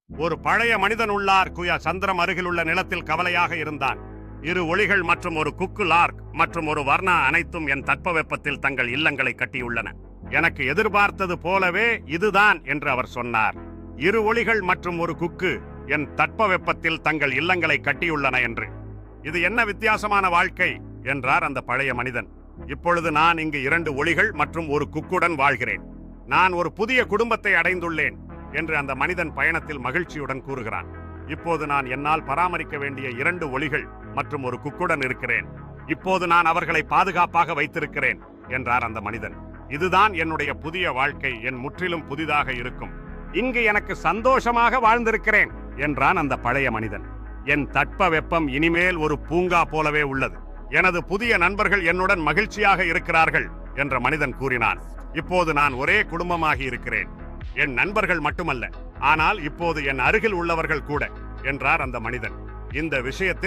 ஒரு பழைய மனிதன் உள்ளார் குயா சந்திரம் அருகிலுள்ள நிலத்தில் கவலையாக இருந்தான். 2 ஒளிகள் மற்றும் ஒரு குக்கு லார்க் மற்றும் ஒரு வர்ணா அனைத்தும் என் தட்பவெப்பத்தில் தங்கள் இல்லங்களை கட்டியுள்ளன. எனக்கு எதிர்பார்த்தது போலவே இதுதான் என்று அவர் சொன்னார். 2 ஒளிகள் மற்றும் ஒரு குக்கு என் தட்பவெப்பத்தில் தங்கள் இல்லங்களை கட்டியுள்ளன என்று. இது என்ன வித்தியாசமான வாழ்க்கை என்றார் அந்த பழைய மனிதன். இப்பொழுது நான் இங்கு 2 ஒளிகள் மற்றும் ஒரு குக்குடன் வாழ்கிறேன். நான் ஒரு புதிய குடும்பத்தை அடைந்துள்ளேன் என்று அந்த மனிதன் பயணத்தில் மகிழ்ச்சியுடன் கூறுகிறான். இப்போது நான் என்னால் பராமரிக்க வேண்டிய 2 ஒளிகள் மற்றும் ஒரு குக்குடன் இருக்கிறேன். இப்போது நான் அவர்களை பாதுகாப்பாக வைத்திருக்கிறேன் என்றார் அந்த மனிதன். இதுதான் என்னுடைய புதிய வாழ்க்கை. என் முற்றிலும் புதிதாக இருக்கும். இங்கு எனக்கு சந்தோஷமாக வாழ்ந்திருக்கிறேன் என்றான் அந்த பழைய மனிதன். என் தட்பவெப்பம் இனிமேல் ஒரு பூங்கா போலவே உள்ளது. எனது புதிய நண்பர்கள் என்னுடன் மகிழ்ச்சியாக இருக்கிறார்கள் என்ற மனிதன் கூறினான். இப்போது நான் ஒரே குடும்பமாகி இருக்கிறேன். என் நண்பர்கள் மட்டுமல்ல, ஆனால் இப்போது என் அருகில் உள்ளவர்கள் கூட என்றார் அந்த மனிதன். இந்த விஷயத்தில்